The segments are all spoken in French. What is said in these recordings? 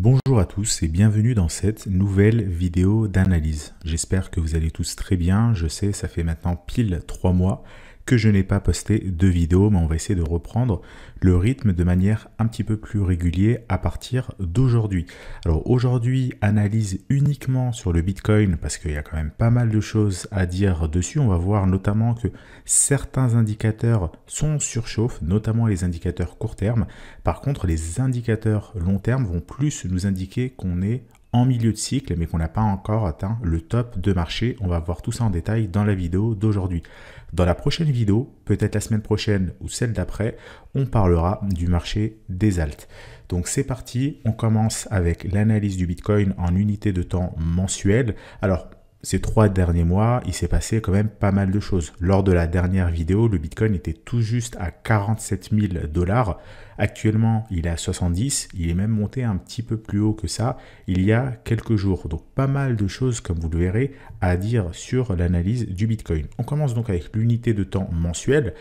Bonjour à tous et bienvenue dans cette nouvelle vidéo d'analyse. J'espère que vous allez tous très bien. Je sais, ça fait maintenant pile 3 mois que je n'ai pas posté de vidéo, mais on va essayer de reprendre le rythme de manière un petit peu plus régulière à partir d'aujourd'hui. Alors aujourd'hui, analyse uniquement sur le Bitcoin parce qu'il y a quand même pas mal de choses à dire dessus. On va voir notamment que certains indicateurs sont surchauffe, notamment les indicateurs court terme. Par contre, les indicateurs long terme vont plus nous indiquer qu'on est en milieu de cycle, mais qu'on n'a pas encore atteint le top de marché. On va voir tout ça en détail dans la vidéo d'aujourd'hui. Dans la prochaine vidéo, peut-être la semaine prochaine ou celle d'après, on parlera du marché des alts. Donc c'est parti, on commence avec l'analyse du Bitcoin en unité de temps mensuelle. Alors, ces 3 derniers mois, il s'est passé quand même pas mal de choses. Lors de la dernière vidéo, le Bitcoin était tout juste à 47 000 $. Actuellement, il est à 70. Il est même monté un petit peu plus haut que ça il y a quelques jours. Donc, pas mal de choses, comme vous le verrez, à dire sur l'analyse du Bitcoin. On commence donc avec l'unité de temps mensuelle.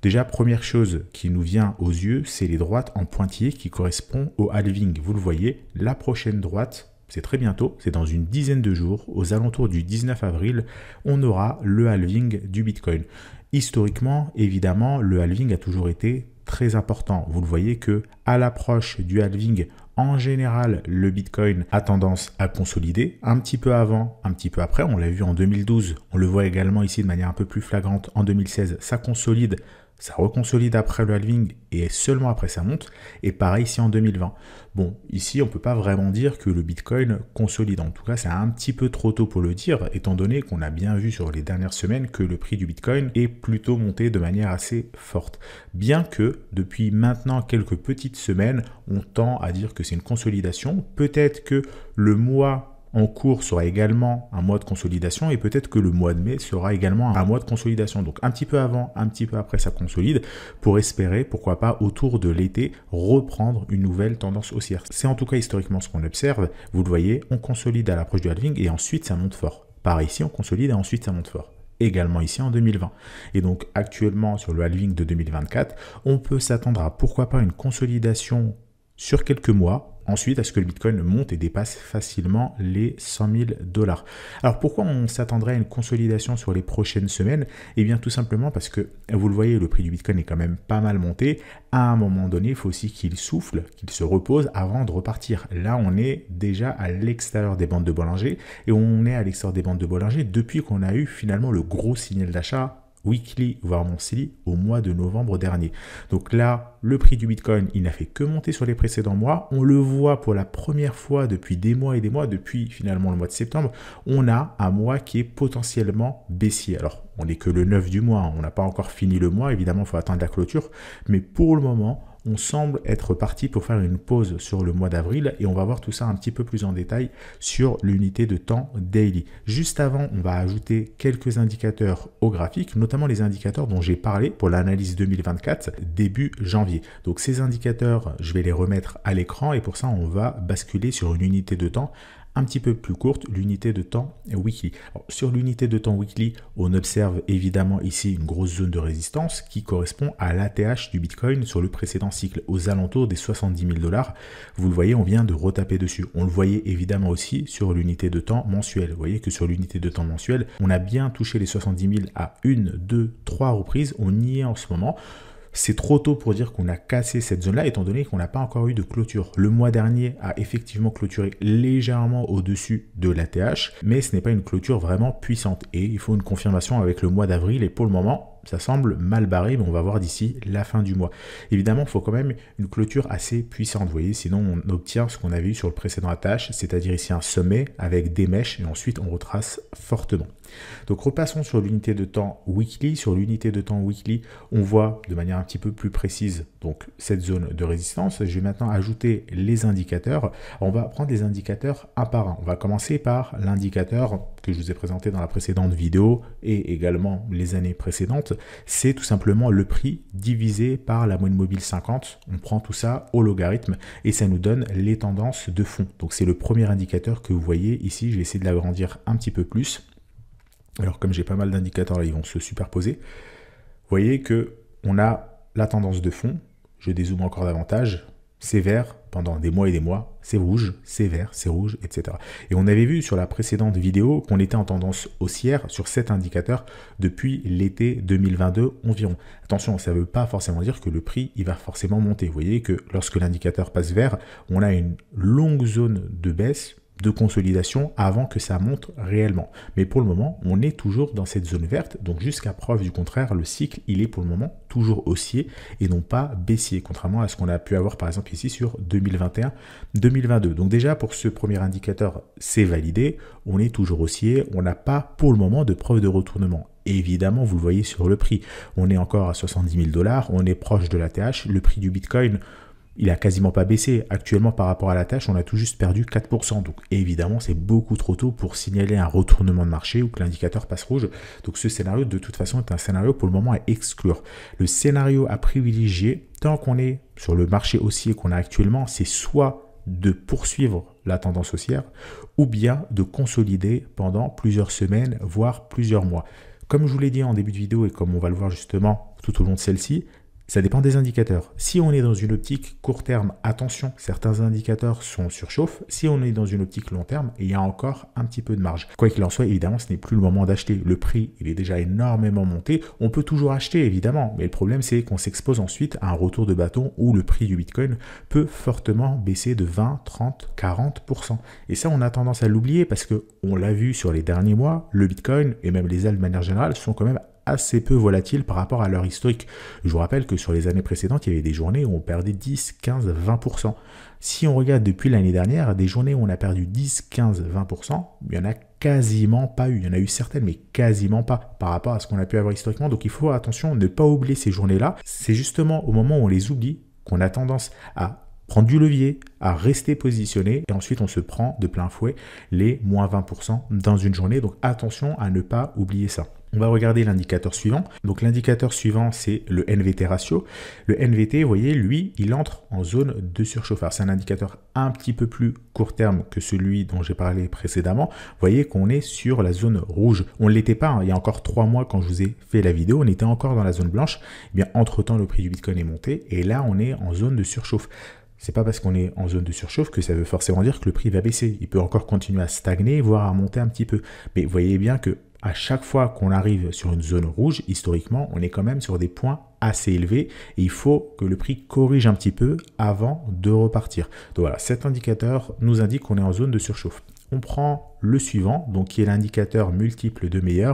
Déjà, première chose qui nous vient aux yeux, c'est les droites en pointillés qui correspondent au halving. Vous le voyez, la prochaine droite, c'est très bientôt, c'est dans une dizaine de jours, aux alentours du 19 avril, on aura le halving du Bitcoin. Historiquement, évidemment, le halving a toujours été très important. Vous le voyez que à l'approche du halving, en général, le Bitcoin a tendance à consolider un petit peu avant, un petit peu après. On l'a vu en 2012, on le voit également ici de manière un peu plus flagrante en 2016, ça consolide. Ça reconsolide après le halving et seulement après ça monte. Et pareil ici en 2020. Bon, ici on ne peut pas vraiment dire que le Bitcoin consolide. En tout cas, c'est un petit peu trop tôt pour le dire, étant donné qu'on a bien vu sur les dernières semaines que le prix du Bitcoin est plutôt monté de manière assez forte. Bien que depuis maintenant quelques petites semaines, on tend à dire que c'est une consolidation. Peut-être que le mois en cours sera également un mois de consolidation et peut-être que le mois de mai sera également un mois de consolidation. Donc un petit peu avant, un petit peu après ça consolide pour espérer, pourquoi pas, autour de l'été, reprendre une nouvelle tendance haussière. C'est en tout cas historiquement ce qu'on observe. Vous le voyez, on consolide à l'approche du halving et ensuite ça monte fort. Par ici, on consolide et ensuite ça monte fort. Également ici en 2020. Et donc actuellement sur le halving de 2024, on peut s'attendre à pourquoi pas une consolidation sur quelques mois, ensuite à ce que le Bitcoin monte et dépasse facilement les 100 000 $. Alors pourquoi on s'attendrait à une consolidation sur les prochaines semaines? Eh bien tout simplement parce que, vous le voyez, le prix du Bitcoin est quand même pas mal monté. À un moment donné, il faut aussi qu'il souffle, qu'il se repose avant de repartir. Là, on est déjà à l'extérieur des bandes de Bollinger et on est à l'extérieur des bandes de Bollinger depuis qu'on a eu finalement le gros signal d'achat weekly, voire monthly, au mois de novembre dernier. Donc là, le prix du Bitcoin, il n'a fait que monter sur les précédents mois. On le voit pour la première fois depuis des mois et des mois, depuis finalement le mois de septembre, on a un mois qui est potentiellement baissier. Alors, on n'est que le 9 du mois, on n'a pas encore fini le mois, évidemment, il faut attendre la clôture, mais pour le moment, on semble être parti pour faire une pause sur le mois d'avril et on va voir tout ça un petit peu plus en détail sur l'unité de temps daily. Juste avant, on va ajouter quelques indicateurs au graphique, notamment les indicateurs dont j'ai parlé pour l'analyse 2024 début janvier. Donc ces indicateurs, je vais les remettre à l'écran et pour ça, on va basculer sur une unité de temps un petit peu plus courte, l'unité de temps weekly. Alors, sur l'unité de temps weekly, on observe évidemment ici une grosse zone de résistance qui correspond à l'ATH du Bitcoin sur le précédent cycle, aux alentours des 70 000 $. Vous le voyez, on vient de retaper dessus. On le voyait évidemment aussi sur l'unité de temps mensuelle. Vous voyez que sur l'unité de temps mensuelle, on a bien touché les 70 000 à 1, 2, 3 reprises. On y est en ce moment. C'est trop tôt pour dire qu'on a cassé cette zone-là, étant donné qu'on n'a pas encore eu de clôture. Le mois dernier a effectivement clôturé légèrement au-dessus de l'ATH, mais ce n'est pas une clôture vraiment puissante. Et il faut une confirmation avec le mois d'avril, et pour le moment, ça semble mal barré, mais on va voir d'ici la fin du mois. Évidemment, il faut quand même une clôture assez puissante, vous voyez, sinon on obtient ce qu'on avait eu sur le précédent ATH, c'est-à-dire ici un sommet avec des mèches, et ensuite on retrace fortement. Donc repassons sur l'unité de temps weekly. Sur l'unité de temps weekly, on voit de manière un petit peu plus précise donc cette zone de résistance. Je vais maintenant ajouter les indicateurs. On va prendre les indicateurs un par un. On va commencer par l'indicateur que je vous ai présenté dans la précédente vidéo et également les années précédentes. C'est tout simplement le prix divisé par la moyenne mobile 50. On prend tout ça au logarithme et ça nous donne les tendances de fond. Donc c'est le premier indicateur que vous voyez ici. Je vais essayer de l'agrandir un petit peu plus. Alors comme j'ai pas mal d'indicateurs là, ils vont se superposer. Vous voyez que on a la tendance de fond. Je dézoome encore davantage. c'est vert pendant des mois et des mois, c'est rouge, c'est vert, c'est rouge, etc. Et on avait vu sur la précédente vidéo qu'on était en tendance haussière sur cet indicateur depuis l'été 2022 environ. Attention, ça ne veut pas forcément dire que le prix il va forcément monter. Vous voyez que lorsque l'indicateur passe vert, on a une longue zone de baisse, de consolidation avant que ça monte réellement. Mais pour le moment, on est toujours dans cette zone verte. Donc jusqu'à preuve du contraire, le cycle, il est pour le moment toujours haussier et non pas baissier, contrairement à ce qu'on a pu avoir par exemple ici sur 2021-2022. Donc déjà pour ce premier indicateur, c'est validé. On est toujours haussier. On n'a pas pour le moment de preuve de retournement. Et évidemment, vous le voyez sur le prix. On est encore à 70 000 $. On est proche de la TH. Le prix du Bitcoin, il a quasiment pas baissé. Actuellement, par rapport à la tâche, on a tout juste perdu 4%. Donc, évidemment, c'est beaucoup trop tôt pour signaler un retournement de marché ou que l'indicateur passe rouge. Donc, ce scénario, de toute façon, est un scénario pour le moment à exclure. Le scénario à privilégier, tant qu'on est sur le marché haussier qu'on a actuellement, c'est soit de poursuivre la tendance haussière ou bien de consolider pendant plusieurs semaines, voire plusieurs mois. Comme je vous l'ai dit en début de vidéo et comme on va le voir justement tout au long de celle-ci, ça dépend des indicateurs. Si on est dans une optique court terme, attention, certains indicateurs sont surchauffe. Si on est dans une optique long terme, il y a encore un petit peu de marge. Quoi qu'il en soit, évidemment, ce n'est plus le moment d'acheter. Le prix, il est déjà énormément monté. On peut toujours acheter, évidemment, mais le problème, c'est qu'on s'expose ensuite à un retour de bâton où le prix du Bitcoin peut fortement baisser de 20, 30, 40%. Et ça, on a tendance à l'oublier parce que on l'a vu sur les derniers mois, le Bitcoin et même les altcoins de manière générale sont quand même assez peu volatiles par rapport à leur historique. Je vous rappelle que sur les années précédentes, il y avait des journées où on perdait 10, 15, 20%. Si on regarde depuis l'année dernière, des journées où on a perdu 10, 15, 20%, il n'y en a quasiment pas eu. Il y en a eu certaines, mais quasiment pas par rapport à ce qu'on a pu avoir historiquement. Donc il faut, attention, ne pas oublier ces journées-là. C'est justement au moment où on les oublie qu'on a tendance à prendre du levier, à rester positionné, et ensuite on se prend de plein fouet les moins 20% dans une journée. Donc attention à ne pas oublier ça. On va regarder l'indicateur suivant. Donc l'indicateur suivant, c'est le NVT ratio. Le NVT, vous voyez, lui, il entre en zone de surchauffe. C'est un indicateur un petit peu plus court terme que celui dont j'ai parlé précédemment. Vous voyez qu'on est sur la zone rouge. On ne l'était pas, hein. Il y a encore 3 mois quand je vous ai fait la vidéo, on était encore dans la zone blanche. Eh bien, entre-temps, le prix du Bitcoin est monté et là, on est en zone de surchauffe. C'est pas parce qu'on est en zone de surchauffe que ça veut forcément dire que le prix va baisser. Il peut encore continuer à stagner, voire à monter un petit peu. Mais vous voyez bien que à chaque fois qu'on arrive sur une zone rouge, historiquement, on est quand même sur des points assez élevés et il faut que le prix corrige un petit peu avant de repartir. Donc voilà, cet indicateur nous indique qu'on est en zone de surchauffe. On prend le suivant, donc qui est l'indicateur multiple de Mayer.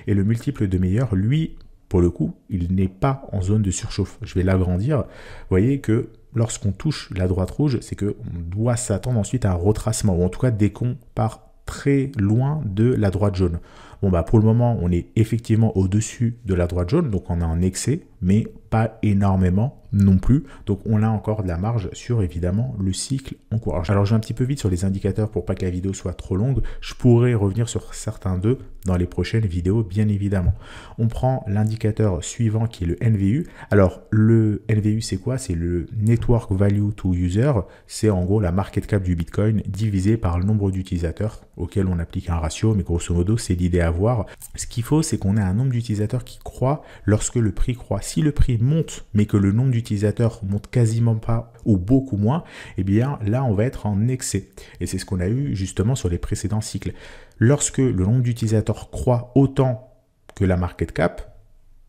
Et le multiple de Mayer, lui, pour le coup, il n'est pas en zone de surchauffe. Je vais l'agrandir. Vous voyez que lorsqu'on touche la droite rouge, c'est qu'on doit s'attendre ensuite à un retracement, ou en tout cas dès qu'on part très loin de la droite jaune. Bon, bah pour le moment, on est effectivement au-dessus de la droite jaune, donc on est en excès, mais pas énormément non plus. Donc on a encore de la marge sur évidemment le cycle en cours. Alors je vais un petit peu vite sur les indicateurs pour pas que la vidéo soit trop longue. Je pourrais revenir sur certains d'eux dans les prochaines vidéos, bien évidemment. On prend l'indicateur suivant qui est le NVU. Alors le NVU, c'est quoi? C'est le Network Value to User. C'est en gros la market cap du Bitcoin divisé par le nombre d'utilisateurs auquel on applique un ratio, mais grosso modo, c'est l'idée à voir. Ce qu'il faut, c'est qu'on ait un nombre d'utilisateurs qui croît lorsque le prix croît. Si le prix monte, mais que le nombre d'utilisateurs monte quasiment pas ou beaucoup moins, eh bien là, on va être en excès. Et c'est ce qu'on a eu justement sur les précédents cycles. Lorsque le nombre d'utilisateurs croît autant que la market cap,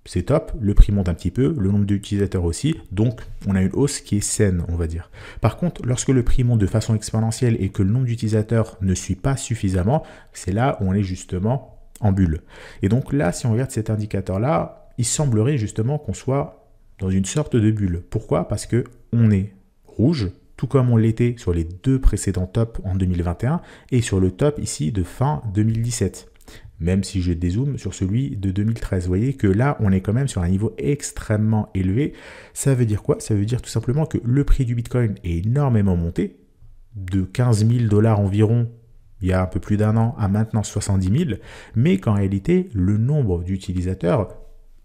c'est top, le prix monte un petit peu, le nombre d'utilisateurs aussi, donc on a une hausse qui est saine, on va dire. Par contre, lorsque le prix monte de façon exponentielle et que le nombre d'utilisateurs ne suit pas suffisamment, c'est là où on est justement en bulle. Et donc là, si on regarde cet indicateur-là, il semblerait justement qu'on soit dans une sorte de bulle. Pourquoi? Parce que on est rouge, tout comme on l'était sur les deux précédents tops en 2021 et sur le top ici de fin 2017. Même si je dézoome sur celui de 2013. Vous voyez que là, on est quand même sur un niveau extrêmement élevé. Ça veut dire quoi? Ça veut dire tout simplement que le prix du Bitcoin est énormément monté, de 15 000 $ environ il y a un peu plus d'un an à maintenant 70 000, mais qu'en réalité, le nombre d'utilisateurs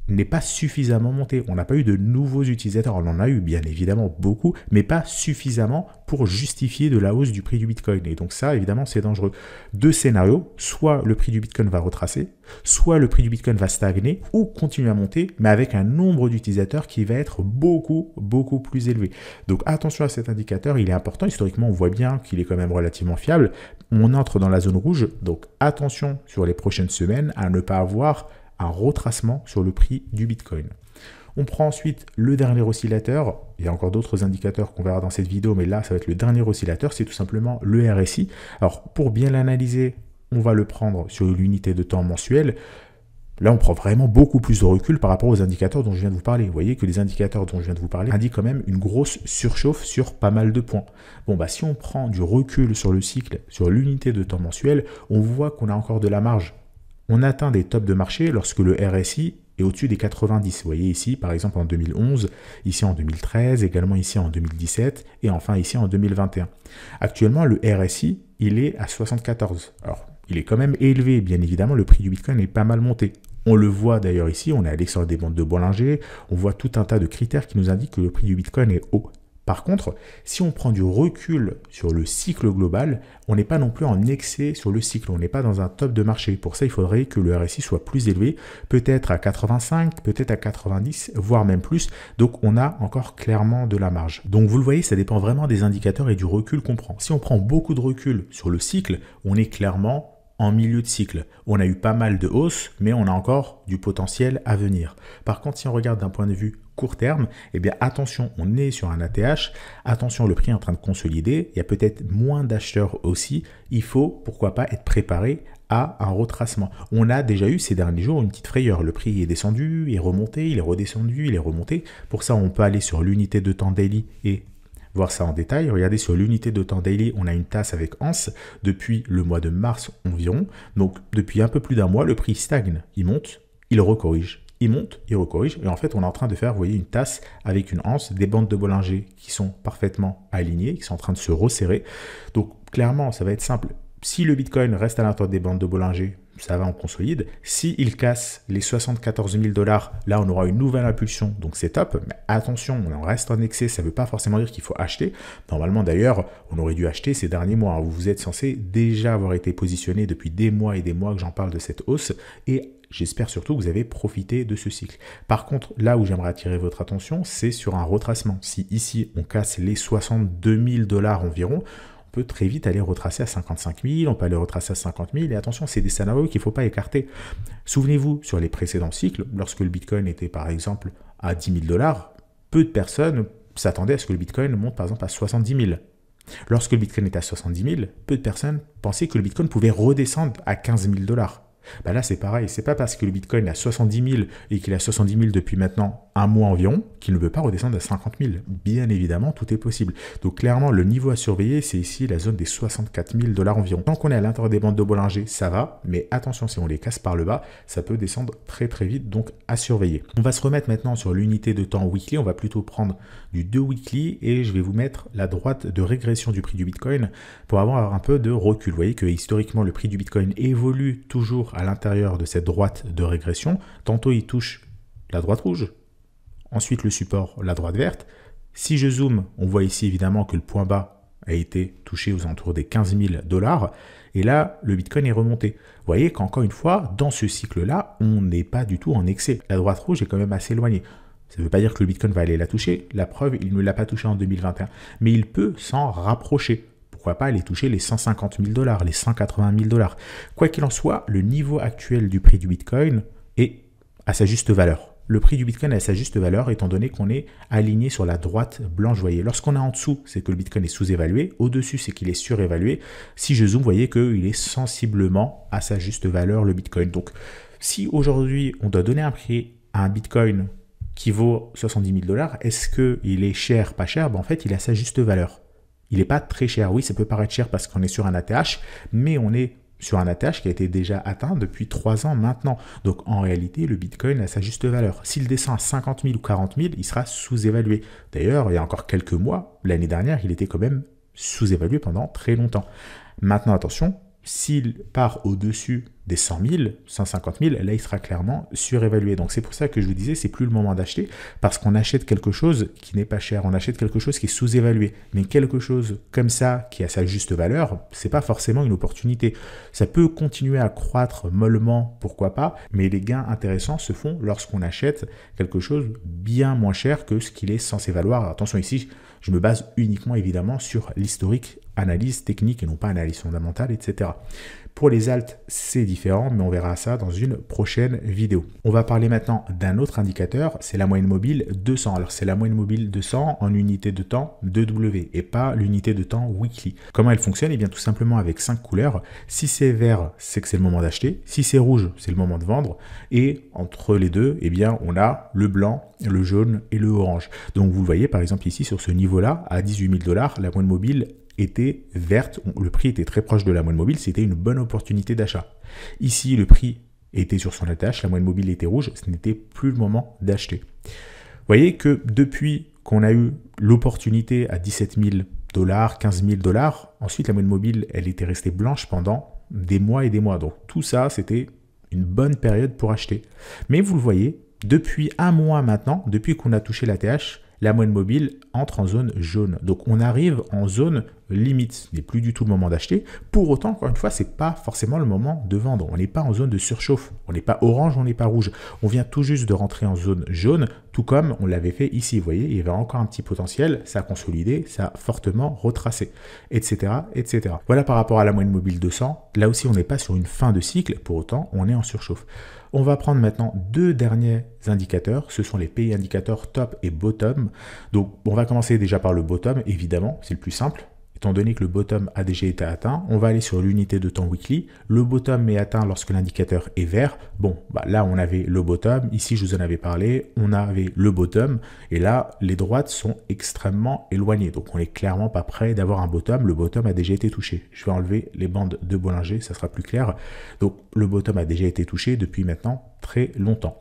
n'est pas suffisamment monté. On n'a pas eu de nouveaux utilisateurs. On en a eu bien évidemment beaucoup, mais pas suffisamment pour justifier de la hausse du prix du Bitcoin. Et donc ça, évidemment, c'est dangereux. Deux scénarios, soit le prix du Bitcoin va retracer, soit le prix du Bitcoin va stagner ou continuer à monter, mais avec un nombre d'utilisateurs qui va être beaucoup plus élevé. Donc attention à cet indicateur, il est important. Historiquement, on voit bien qu'il est quand même relativement fiable. On entre dans la zone rouge, donc attention sur les prochaines semaines à ne pas avoir un retracement sur le prix du Bitcoin. On prend ensuite le dernier oscillateur. Il y a encore d'autres indicateurs qu'on verra dans cette vidéo, mais là, ça va être le dernier oscillateur, c'est tout simplement le RSI. Alors, pour bien l'analyser, on va le prendre sur l'unité de temps mensuelle. Là, on prend vraiment beaucoup plus de recul par rapport aux indicateurs dont je viens de vous parler. Vous voyez que les indicateurs dont je viens de vous parler indiquent quand même une grosse surchauffe sur pas mal de points. Bon, bah, si on prend du recul sur le cycle, sur l'unité de temps mensuelle, on voit qu'on a encore de la marge. On atteint des tops de marché lorsque le RSI est au-dessus des 90. Vous voyez ici, par exemple, en 2011, ici en 2013, également ici en 2017 et enfin ici en 2021. Actuellement, le RSI, il est à 74. Alors, il est quand même élevé, bien évidemment, le prix du Bitcoin est pas mal monté. On le voit d'ailleurs ici, on est à l'extérieur des bandes de Bollinger, on voit tout un tas de critères qui nous indiquent que le prix du Bitcoin est haut. Par contre, si on prend du recul sur le cycle global, on n'est pas non plus en excès sur le cycle, on n'est pas dans un top de marché. Pour ça, il faudrait que le RSI soit plus élevé, peut-être à 85, peut-être à 90, voire même plus. Donc, on a encore clairement de la marge. Donc, vous le voyez, ça dépend vraiment des indicateurs et du recul qu'on prend. Si on prend beaucoup de recul sur le cycle, on est clairement en milieu de cycle. On a eu pas mal de hausses, mais on a encore du potentiel à venir. Par contre, si on regarde d'un point de vue court terme, eh bien attention, on est sur un ATH, attention, le prix est en train de consolider, il y a peut-être moins d'acheteurs aussi, il faut, pourquoi pas, être préparé à un retracement. On a déjà eu ces derniers jours une petite frayeur, le prix est descendu, il est remonté, il est redescendu, il est remonté. Pour ça, on peut aller sur l'unité de temps daily et voir ça en détail. Regardez sur l'unité de temps daily, on a une tasse avec anse depuis le mois de mars environ. Donc depuis un peu plus d'un mois, le prix stagne, il monte, il recorrige, il monte, il recorrige. Et en fait, on est en train de faire, vous voyez, une tasse avec une anse, des bandes de Bollinger qui sont parfaitement alignées, qui sont en train de se resserrer. Donc clairement, ça va être simple. Si le Bitcoin reste à l'intérieur des bandes de Bollinger, ça va en consolide. S'il casse les 74 000 $, là, on aura une nouvelle impulsion, donc c'est top. Mais attention, on en reste en excès, ça ne veut pas forcément dire qu'il faut acheter. Normalement, d'ailleurs, on aurait dû acheter ces derniers mois. Vous êtes censé déjà avoir été positionné depuis des mois et des mois que j'en parle de cette hausse. Et j'espère surtout que vous avez profité de ce cycle. Par contre, là où j'aimerais attirer votre attention, c'est sur un retracement. Si ici, on casse les 62 000 $ environ, on peut très vite aller retracer à 55 000, on peut aller retracer à 50 000, et attention, c'est des scénarios qu'il ne faut pas écarter. Souvenez-vous, sur les précédents cycles, lorsque le Bitcoin était par exemple à 10 000 $, peu de personnes s'attendaient à ce que le Bitcoin monte par exemple à 70 000. Lorsque le Bitcoin était à 70 000, peu de personnes pensaient que le Bitcoin pouvait redescendre à 15 000 $. Ben là, c'est pareil. C'est pas parce que le Bitcoin est à 70 000 et qu'il est à 70 000 depuis maintenant un mois environ qu'il ne veut pas redescendre à 50 000. Bien évidemment, tout est possible. Donc clairement, le niveau à surveiller, c'est ici la zone des 64 000 $ environ. Tant qu'on est à l'intérieur des bandes de Bollinger, ça va. Mais attention, si on les casse par le bas, ça peut descendre très vite. Donc à surveiller. On va se remettre maintenant sur l'unité de temps weekly. On va plutôt prendre du 2 weekly et je vais vous mettre la droite de régression du prix du Bitcoin pour avoir un peu de recul. Vous voyez que historiquement, le prix du Bitcoin évolue toujours à l'intérieur de cette droite de régression. Tantôt, il touche la droite rouge, ensuite le support, la droite verte. Si je zoome, on voit ici évidemment que le point bas a été touché aux alentours des 15 000 $. Et là, le Bitcoin est remonté. Vous voyez qu'encore une fois, dans ce cycle-là, on n'est pas du tout en excès. La droite rouge est quand même assez éloignée. Ça ne veut pas dire que le Bitcoin va aller la toucher. La preuve, il ne l'a pas touché en 2021. Mais il peut s'en rapprocher. Pourquoi pas aller toucher les 150 000 $, les 180 000 $. Quoi qu'il en soit, le niveau actuel du prix du Bitcoin est à sa juste valeur. Le prix du Bitcoin est à sa juste valeur étant donné qu'on est aligné sur la droite blanche. Vous voyez, lorsqu'on est en dessous, c'est que le Bitcoin est sous-évalué. Au-dessus, c'est qu'il est surévalué. Si je zoome, vous voyez qu'il est sensiblement à sa juste valeur, le Bitcoin. Donc, si aujourd'hui, on doit donner un prix à un Bitcoin qui vaut 70 000 $, est-ce qu'il est cher, pas cher? Ben, en fait, il est à sa juste valeur. Il n'est pas très cher. Oui, ça peut paraître cher parce qu'on est sur un ATH, mais on est sur un ATH qui a été déjà atteint depuis 3 ans maintenant. Donc, en réalité, le Bitcoin a sa juste valeur. S'il descend à 50 000 ou 40 000, il sera sous-évalué. D'ailleurs, il y a encore quelques mois, l'année dernière, il était quand même sous-évalué pendant très longtemps. Maintenant, attention, s'il part au-dessus des 100 000, 150 000, là il sera clairement surévalué. Donc c'est pour ça que je vous disais, c'est plus le moment d'acheter parce qu'on achète quelque chose qui n'est pas cher, on achète quelque chose qui est sous-évalué. Mais quelque chose comme ça qui a sa juste valeur, c'est pas forcément une opportunité. Ça peut continuer à croître mollement, pourquoi pas, mais les gains intéressants se font lorsqu'on achète quelque chose bien moins cher que ce qu'il est censé valoir. Alors, attention ici, je me base uniquement évidemment sur l'historique, analyse technique et non pas analyse fondamentale, etc. Pour les alts, c'est différent, mais on verra ça dans une prochaine vidéo. On va parler maintenant d'un autre indicateur, c'est la moyenne mobile 200. Alors, c'est la moyenne mobile 200 en unité de temps 2W et pas l'unité de temps weekly. Comment elle fonctionne? Eh bien, tout simplement avec 5 couleurs. Si c'est vert, c'est que c'est le moment d'acheter. Si c'est rouge, c'est le moment de vendre. Et entre les deux, eh bien, on a le blanc, le jaune et le orange. Donc, vous le voyez, par exemple, ici, sur ce niveau-là, à 18 000 $, la moyenne mobile était verte, le prix était très proche de la moyenne mobile, c'était une bonne opportunité d'achat. Ici, le prix était sur son attache, la moyenne mobile était rouge, ce n'était plus le moment d'acheter. Vous voyez que depuis qu'on a eu l'opportunité à 17 000 $, 15 000 $, ensuite la moyenne mobile, elle était restée blanche pendant des mois et des mois. Donc tout ça, c'était une bonne période pour acheter. Mais vous le voyez, depuis un mois maintenant, depuis qu'on a touché la TH, la moyenne mobile entre en zone jaune. Donc on arrive en zone limite. Ce n'est plus du tout le moment d'acheter. Pour autant, encore une fois, ce n'est pas forcément le moment de vendre. On n'est pas en zone de surchauffe. On n'est pas orange, on n'est pas rouge. On vient tout juste de rentrer en zone jaune, tout comme on l'avait fait ici. Vous voyez, il y avait encore un petit potentiel. Ça a consolidé, ça a fortement retracé, etc., etc. Voilà par rapport à la moyenne mobile 200. Là aussi, on n'est pas sur une fin de cycle. Pour autant, on est en surchauffe. On va prendre maintenant deux derniers indicateurs. Ce sont les PI indicateurs top et bottom. Donc, on va commencer déjà par le bottom, évidemment. C'est le plus simple. Étant donné que le bottom a déjà été atteint, on va aller sur l'unité de temps weekly. Le bottom est atteint lorsque l'indicateur est vert. Bon, là, on avait le bottom. Ici, je vous en avais parlé. On avait le bottom. Et là, les droites sont extrêmement éloignées. Donc, on n'est clairement pas prêt d'avoir un bottom. Le bottom a déjà été touché. Je vais enlever les bandes de Bollinger, ça sera plus clair. Donc, le bottom a déjà été touché depuis maintenant très longtemps.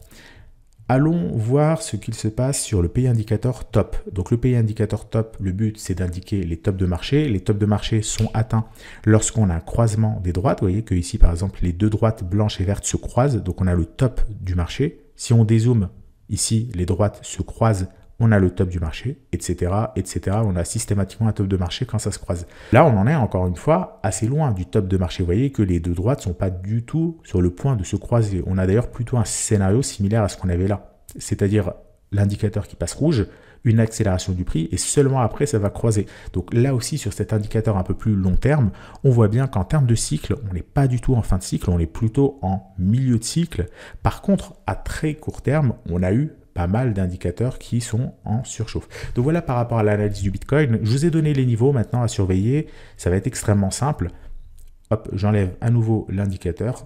Allons voir ce qu'il se passe sur le PI indicateur top. Donc le PI indicateur top, le but c'est d'indiquer les tops de marché. Les tops de marché sont atteints lorsqu'on a un croisement des droites. Vous voyez que ici par exemple les deux droites blanches et vertes se croisent. Donc on a le top du marché. Si on dézoome, ici les droites se croisent. On a le top du marché, etc., etc. On a systématiquement un top de marché quand ça se croise. Là, on en est encore une fois assez loin du top de marché. Vous voyez que les deux droites ne sont pas du tout sur le point de se croiser. On a d'ailleurs plutôt un scénario similaire à ce qu'on avait là. C'est-à-dire l'indicateur qui passe rouge, une accélération du prix et seulement après, ça va croiser. Donc là aussi, sur cet indicateur un peu plus long terme, on voit bien qu'en termes de cycle, on n'est pas du tout en fin de cycle, on est plutôt en milieu de cycle. Par contre, à très court terme, on a eu pas mal d'indicateurs qui sont en surchauffe. Donc voilà par rapport à l'analyse du Bitcoin. Je vous ai donné les niveaux maintenant à surveiller. Ça va être extrêmement simple. Hop, j'enlève à nouveau l'indicateur.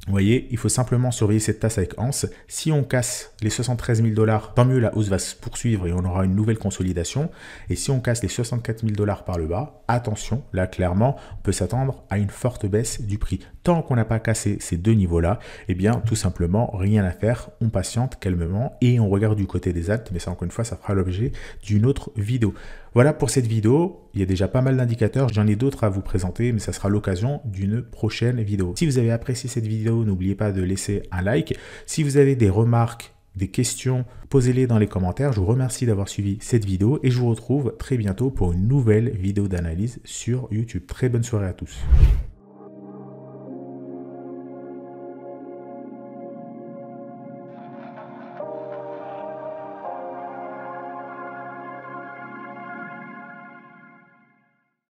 Vous voyez, il faut simplement surveiller cette tasse avec anse. Si on casse les 73 000 $, tant mieux, la hausse va se poursuivre et on aura une nouvelle consolidation. Et si on casse les 64 000 $ par le bas, attention, là clairement, on peut s'attendre à une forte baisse du prix. Tant qu'on n'a pas cassé ces deux niveaux-là, eh bien, tout simplement, rien à faire. On patiente calmement et on regarde du côté des altes. Mais ça, encore une fois, ça fera l'objet d'une autre vidéo. Voilà pour cette vidéo. Il y a déjà pas mal d'indicateurs. J'en ai d'autres à vous présenter, mais ça sera l'occasion d'une prochaine vidéo. Si vous avez apprécié cette vidéo, n'oubliez pas de laisser un like. Si vous avez des remarques, des questions, posez-les dans les commentaires. Je vous remercie d'avoir suivi cette vidéo et je vous retrouve très bientôt pour une nouvelle vidéo d'analyse sur YouTube. Très bonne soirée à tous.